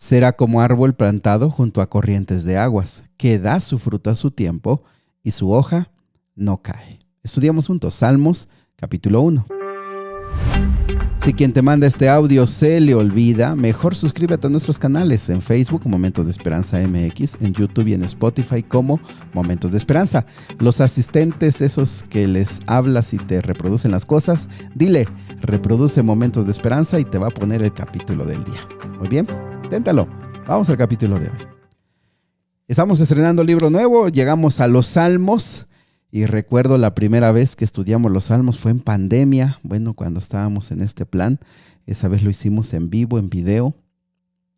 Será como árbol plantado junto a corrientes de aguas, que da su fruto a su tiempo y su hoja no cae. Estudiamos juntos Salmos capítulo 1. Si quien te manda este audio se le olvida, mejor suscríbete a nuestros canales en Facebook Momentos de Esperanza MX, en YouTube y en Spotify como Momentos de Esperanza. Los asistentes, esos que les hablas y te reproducen las cosas, dile, reproduce Momentos de Esperanza y te va a poner el capítulo del día. Muy bien, inténtalo. Vamos al capítulo de hoy. Estamos estrenando libro nuevo, llegamos a los Salmos. Y recuerdo la primera vez que estudiamos los Salmos fue en pandemia, bueno, cuando estábamos en este plan. Esa vez lo hicimos en vivo, en video,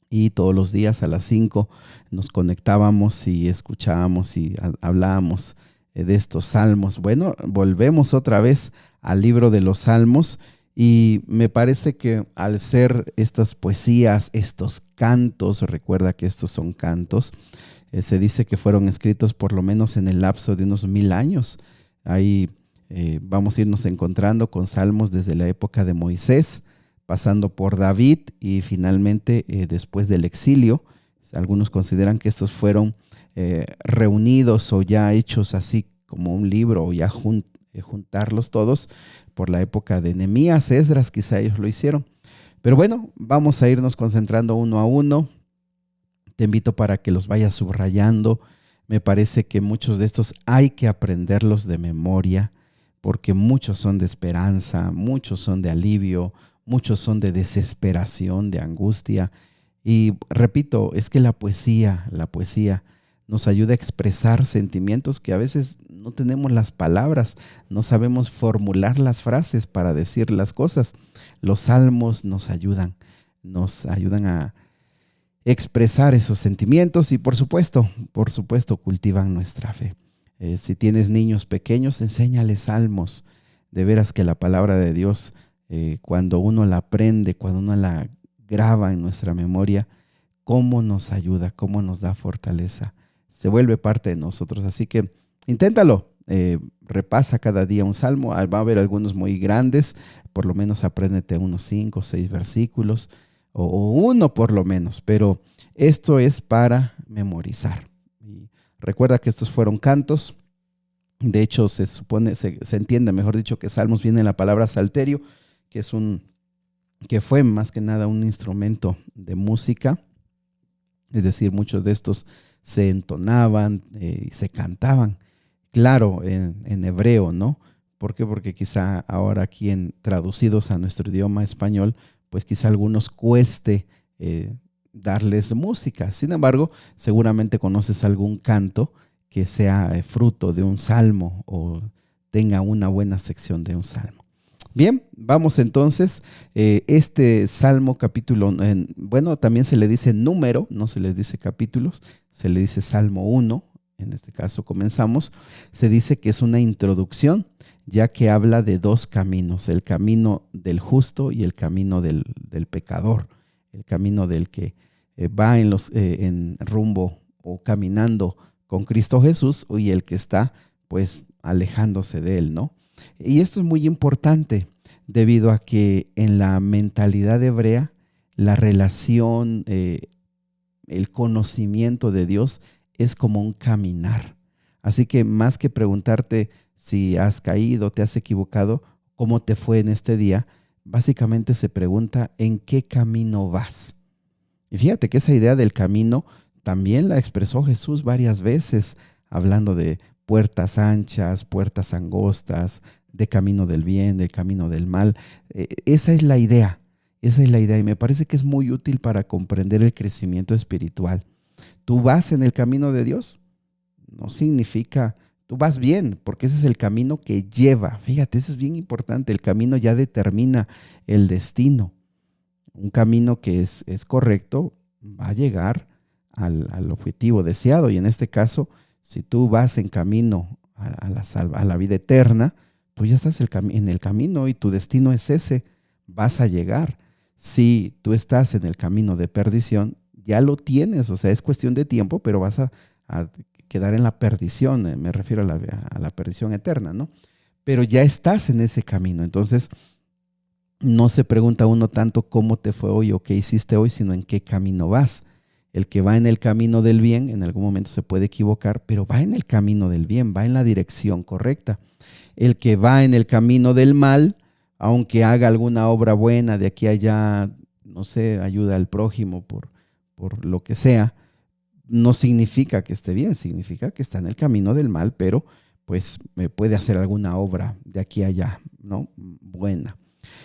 y todos los días a las 5 nos conectábamos y escuchábamos y hablábamos de estos Salmos. Bueno, volvemos otra vez al libro de los Salmos y me parece que al ser estas poesías, estos cantos, recuerda que estos son cantos, se dice que fueron escritos por lo menos en el lapso de unos 1000 años. Ahí vamos a irnos encontrando con salmos desde la época de Moisés, pasando por David y finalmente después del exilio. Algunos consideran que estos fueron reunidos o ya hechos así como un libro o ya juntarlos todos por la época de Nehemías, Esdras, quizá ellos lo hicieron. Pero bueno, vamos a irnos concentrando uno a uno. Te invito para que los vayas subrayando. Me parece que muchos de estos hay que aprenderlos de memoria, porque muchos son de esperanza, muchos son de alivio, muchos son de desesperación, de angustia. Y repito, es que la poesía nos ayuda a expresar sentimientos que a veces no tenemos las palabras, no sabemos formular las frases para decir las cosas. Los salmos nos ayudan a expresar esos sentimientos y por supuesto, cultivan nuestra fe. Si tienes niños pequeños, enséñales salmos. De veras que la palabra de Dios, cuando uno la aprende, cuando uno la graba en nuestra memoria, cómo nos ayuda, cómo nos da fortaleza. Se vuelve parte de nosotros. Así que inténtalo. Repasa cada día un salmo. Va a haber algunos muy grandes. Por lo menos apréndete unos 5 o 6 versículos. O uno por lo menos, pero esto es para memorizar. Y recuerda que estos fueron cantos. De hecho, se entiende, mejor dicho, que salmos viene de la palabra salterio, que fue más que nada un instrumento de música. Es decir, muchos de estos se entonaban y se cantaban. Claro, en hebreo, ¿no? ¿Por qué? Porque quizá ahora aquí traducidos a nuestro idioma español, pues quizá a algunos cueste darles música. Sin embargo, seguramente conoces algún canto que sea fruto de un salmo o tenga una buena sección de un salmo. Bien, vamos entonces. Este salmo capítulo, bueno, también se le dice número, no se les dice capítulos, se le dice Salmo 1, en este caso comenzamos. Se dice que es una introducción, ya que habla de dos caminos, el camino del justo y el camino del pecador, el camino del que va en rumbo o caminando con Cristo Jesús y el que está pues alejándose de él, ¿no? Y esto es muy importante debido a que en la mentalidad hebrea la relación, el conocimiento de Dios es como un caminar. Así que más que preguntarte si has caído, te has equivocado, cómo te fue en este día, básicamente se pregunta en qué camino vas. Y fíjate que esa idea del camino también la expresó Jesús varias veces, hablando de puertas anchas, puertas angostas, de camino del bien, de camino del mal. Esa es la idea y me parece que es muy útil para comprender el crecimiento espiritual. ¿Tú vas en el camino de Dios? No significa tú vas bien, porque ese es el camino que lleva. Fíjate, eso es bien importante. El camino ya determina el destino. Un camino que es correcto va a llegar al objetivo deseado. Y en este caso, si tú vas en camino a la vida eterna, tú ya estás en el camino y tu destino es ese. Vas a llegar. Si tú estás en el camino de perdición, ya lo tienes. O sea, es cuestión de tiempo, pero vas a quedar en la perdición, me refiero a la perdición eterna, ¿no? Pero ya estás en ese camino, entonces no se pregunta uno tanto cómo te fue hoy o qué hiciste hoy, sino en qué camino vas. El que va en el camino del bien, en algún momento se puede equivocar, pero va en el camino del bien, va en la dirección correcta. El que va en el camino del mal, aunque haga alguna obra buena de aquí a allá, no sé, ayuda al prójimo por lo que sea, no significa que esté bien, significa que está en el camino del mal, pero pues puede hacer alguna obra de aquí a allá, ¿no? Buena.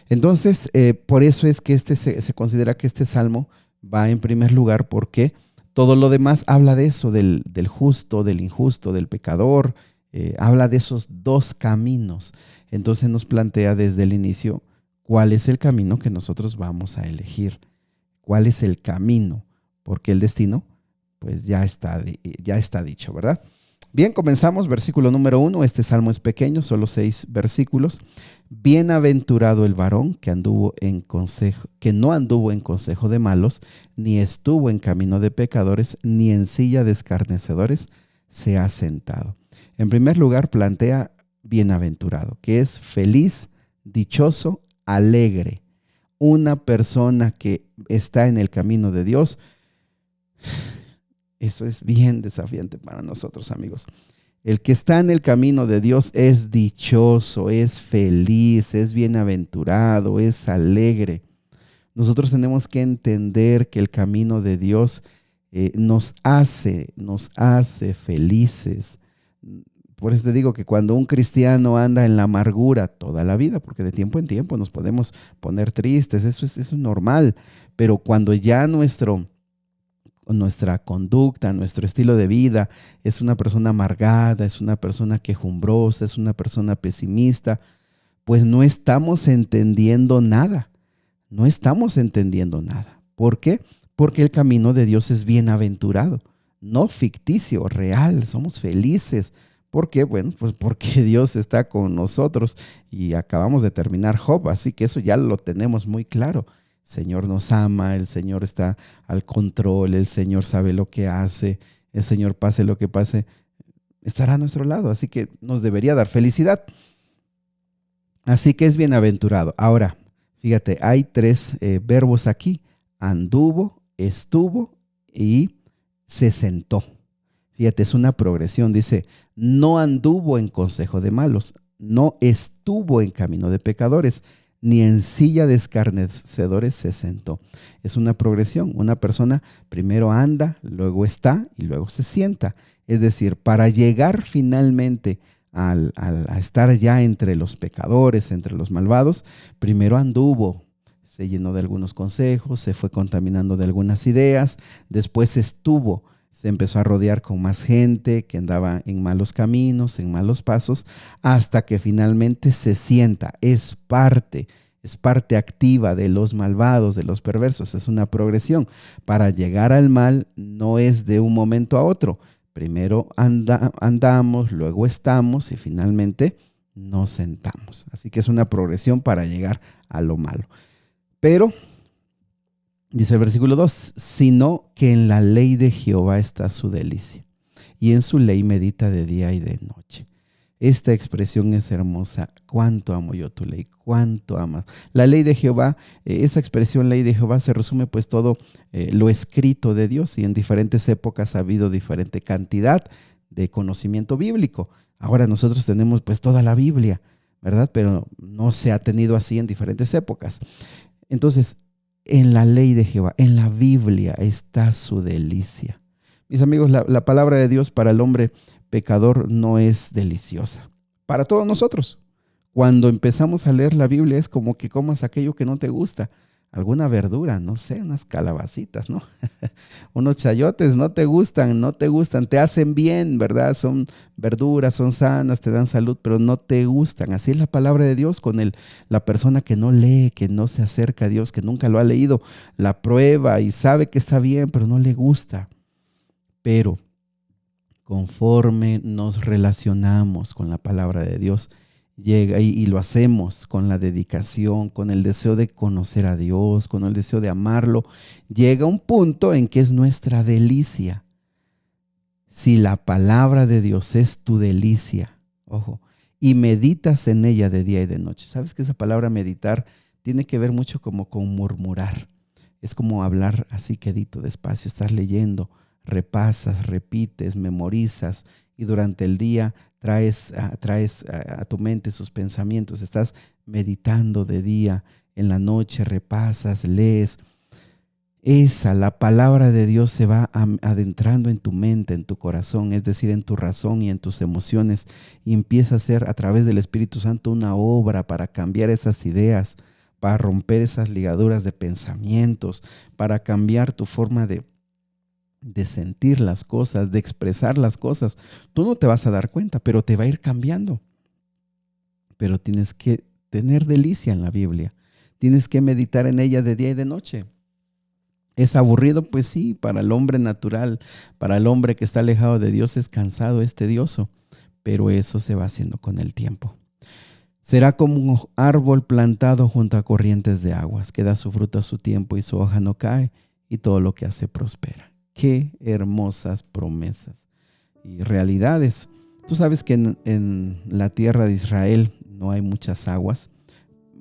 Entonces, por eso es que se considera que este salmo va en primer lugar, porque todo lo demás habla de eso, del justo, del injusto, del pecador, habla de esos dos caminos. Entonces nos plantea desde el inicio cuál es el camino que nosotros vamos a elegir, cuál es el camino, porque el destino pues ya está dicho, ¿verdad? Bien, comenzamos, versículo número 1. Este salmo es pequeño, solo 6 versículos. Bienaventurado el varón que no anduvo en consejo de malos, ni estuvo en camino de pecadores, ni en silla de escarnecedores se ha sentado. En primer lugar, plantea bienaventurado, que es feliz, dichoso, alegre. Una persona que está en el camino de Dios. Eso es bien desafiante para nosotros, amigos. El que está en el camino de Dios es dichoso, es feliz, es bienaventurado, es alegre. Nosotros tenemos que entender que el camino de Dios nos hace felices. Por eso te digo que cuando un cristiano anda en la amargura toda la vida, porque de tiempo en tiempo nos podemos poner tristes, eso es normal, pero cuando ya nuestra conducta, nuestro estilo de vida es una persona amargada, es una persona quejumbrosa, es una persona pesimista, pues no estamos entendiendo nada, no estamos entendiendo nada. ¿Por qué? Porque el camino de Dios es bienaventurado, no ficticio, real, somos felices. ¿Por qué? Bueno, pues porque Dios está con nosotros y acabamos de terminar Job, así que eso ya lo tenemos muy claro. El Señor nos ama, el Señor está al control, el Señor sabe lo que hace, el Señor pase lo que pase, estará a nuestro lado, así que nos debería dar felicidad. Así que es bienaventurado. Ahora, fíjate, hay 3 verbos aquí: anduvo, estuvo y se sentó. Fíjate, es una progresión. Dice, no anduvo en consejo de malos, no estuvo en camino de pecadores, ni en silla de escarnecedores se sentó. Es una progresión. Una persona primero anda, luego está y luego se sienta. Es decir, para llegar finalmente a estar ya entre los pecadores, entre los malvados, primero anduvo, se llenó de algunos consejos, se fue contaminando de algunas ideas, después estuvo, se empezó a rodear con más gente que andaba en malos caminos, en malos pasos, hasta que finalmente se sienta. Es parte activa de los malvados, de los perversos. Es una progresión. Para llegar al mal no es de un momento a otro. Primero andamos, luego estamos y finalmente nos sentamos. Así que es una progresión para llegar a lo malo. Pero dice el versículo 2, sino que en la ley de Jehová está su delicia, y en su ley medita de día y de noche. Esta expresión es hermosa. ¿Cuánto amo yo tu ley? ¿Cuánto amas? La ley de Jehová, esa expresión ley de Jehová se resume pues todo lo escrito de Dios, y en diferentes épocas ha habido diferente cantidad de conocimiento bíblico. Ahora nosotros tenemos pues toda la Biblia, ¿verdad? Pero no se ha tenido así en diferentes épocas. Entonces, en la ley de Jehová, en la Biblia está su delicia. Mis amigos, la palabra de Dios para el hombre pecador no es deliciosa. Para todos nosotros, cuando empezamos a leer la Biblia es como que comas aquello que no te gusta. Alguna verdura, no sé, unas calabacitas, ¿no? Unos chayotes no te gustan, te hacen bien, ¿verdad? Son verduras, son sanas, te dan salud, pero no te gustan. Así es la palabra de Dios con la persona que no lee, que no se acerca a Dios, que nunca lo ha leído, la prueba y sabe que está bien, pero no le gusta. Pero conforme nos relacionamos con la palabra de Dios, llega y lo hacemos con la dedicación, con el deseo de conocer a Dios, con el deseo de amarlo, llega un punto en que es nuestra delicia. Si la palabra de Dios es tu delicia, ojo, y meditas en ella de día y de noche. ¿Sabes que esa palabra meditar tiene que ver mucho como con murmurar? Es como hablar así quedito, despacio. Estás leyendo, repasas, repites, memorizas y durante el día traes a tu mente sus pensamientos. Estás meditando de día, en la noche repasas, lees. La palabra de Dios se va adentrando en tu mente, en tu corazón, es decir, en tu razón y en tus emociones, y empieza a ser a través del Espíritu Santo una obra para cambiar esas ideas, para romper esas ligaduras de pensamientos, para cambiar tu forma de sentir las cosas, de expresar las cosas. Tú no te vas a dar cuenta, pero te va a ir cambiando. Pero tienes que tener delicia en la Biblia, tienes que meditar en ella de día y de noche. ¿Es aburrido? Pues sí, para el hombre natural, para el hombre que está alejado de Dios es cansado, es tedioso, pero eso se va haciendo con el tiempo. Será como un árbol plantado junto a corrientes de aguas, que da su fruto a su tiempo y su hoja no cae, y todo lo que hace prospera. Qué hermosas promesas y realidades. Tú sabes que en la tierra de Israel no hay muchas aguas,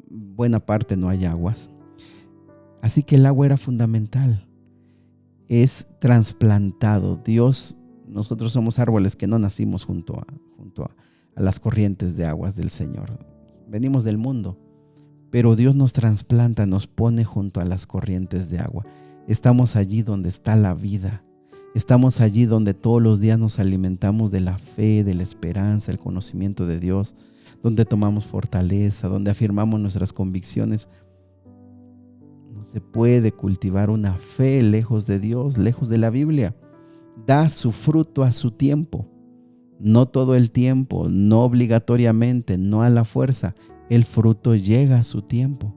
buena parte no hay aguas. Así que el agua era fundamental. Es trasplantado. Nosotros somos árboles que no nacimos junto a las corrientes de aguas del Señor. Venimos del mundo, pero Dios nos trasplanta, nos pone junto a las corrientes de agua. Estamos allí donde está la vida. Estamos allí donde todos los días nos alimentamos de la fe, de la esperanza, el conocimiento de Dios, donde tomamos fortaleza, donde afirmamos nuestras convicciones. No se puede cultivar una fe lejos de Dios, lejos de la Biblia. Da su fruto a su tiempo. No todo el tiempo, no obligatoriamente, no a la fuerza. El fruto llega a su tiempo.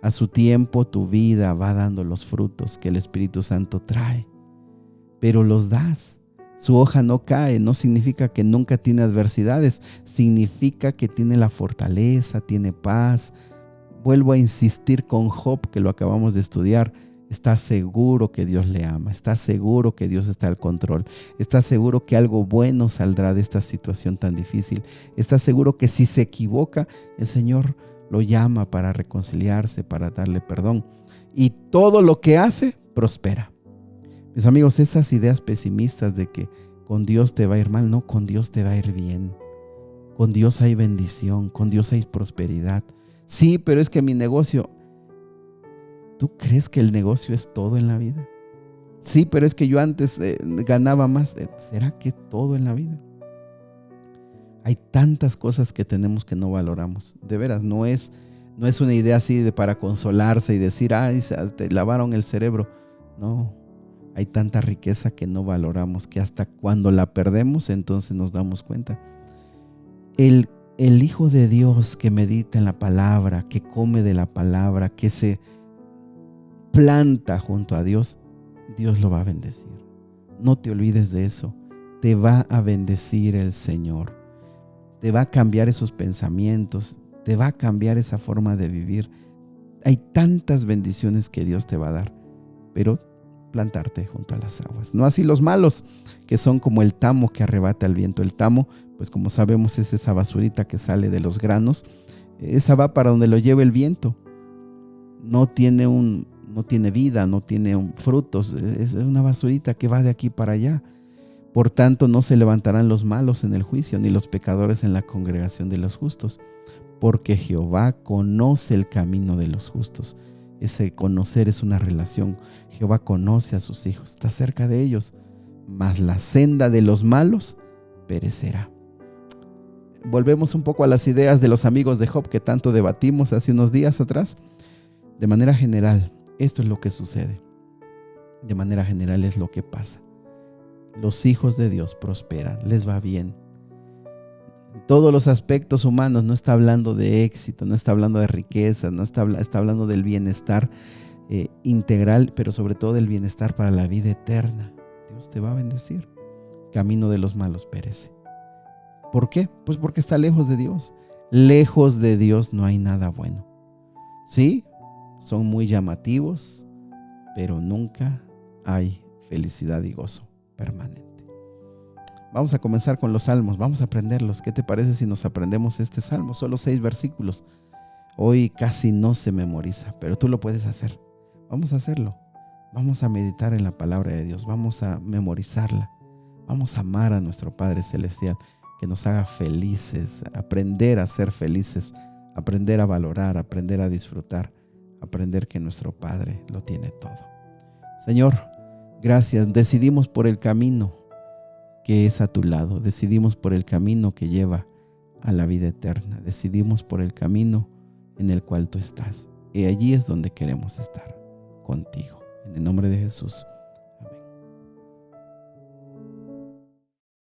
A su tiempo tu vida va dando los frutos que el Espíritu Santo trae. Pero los das. Su hoja no cae, no significa que nunca tiene adversidades. Significa que tiene la fortaleza, tiene paz. Vuelvo a insistir con Job, que lo acabamos de estudiar. Está seguro que Dios le ama, está seguro que Dios está al control, está seguro que algo bueno saldrá de esta situación tan difícil, está seguro que si se equivoca, el Señor lo llama para reconciliarse, para darle perdón, y todo lo que hace prospera. Mis amigos, esas ideas pesimistas de que con Dios te va a ir mal, no, con Dios te va a ir bien. Con Dios hay bendición, con Dios hay prosperidad. Sí, pero es que mi negocio, ¿tú crees que el negocio es todo en la vida? Sí, pero es que yo antes ganaba más. ¿Será que todo en la vida? Hay tantas cosas que tenemos que no valoramos. De veras, no es una idea así de para consolarse y decir, ay, te lavaron el cerebro. No, hay tanta riqueza que no valoramos, que hasta cuando la perdemos, entonces nos damos cuenta. El Hijo de Dios que medita en la palabra, que come de la palabra, que se planta junto a Dios, Dios lo va a bendecir. No te olvides de eso. Te va a bendecir el Señor. Te va a cambiar esos pensamientos. Te va a cambiar esa forma de vivir. Hay tantas bendiciones que Dios te va a dar, pero plantarte junto a las aguas. No así los malos, que son como el tamo que arrebata el viento. El tamo, pues como sabemos, es esa basurita que sale de los granos. Esa va para donde lo lleva el viento. No tiene vida, no tiene frutos. Es una basurita que va de aquí para allá. Por tanto, no se levantarán los malos en el juicio, ni los pecadores en la congregación de los justos, porque Jehová conoce el camino de los justos. Ese conocer es una relación. Jehová conoce a sus hijos, está cerca de ellos, mas la senda de los malos perecerá. Volvemos un poco a las ideas de los amigos de Job que tanto debatimos hace unos días atrás. De manera general, esto es lo que sucede. De manera general es lo que pasa. Los hijos de Dios prosperan, les va bien. Todos los aspectos humanos, no está hablando de éxito, no está hablando de riqueza, está hablando del bienestar integral, pero sobre todo del bienestar para la vida eterna. Dios te va a bendecir. Camino de los malos perece. ¿Por qué? Pues porque está lejos de Dios. Lejos de Dios no hay nada bueno. Sí, son muy llamativos, pero nunca hay felicidad y gozo permanente. Vamos a comenzar con los salmos, vamos a aprenderlos. ¿Qué te parece si nos aprendemos este salmo? Solo 6 versículos. Hoy casi no se memoriza, pero tú lo puedes hacer. Vamos a hacerlo. Vamos a meditar en la palabra de Dios. Vamos a memorizarla. Vamos a amar a nuestro Padre Celestial, que nos haga felices, aprender a ser felices, aprender a valorar, aprender a disfrutar, aprender que nuestro Padre lo tiene todo. Señor, gracias. Decidimos por el camino que es a tu lado. Decidimos por el camino que lleva a la vida eterna. Decidimos por el camino en el cual tú estás. Y allí es donde queremos estar, contigo. En el nombre de Jesús.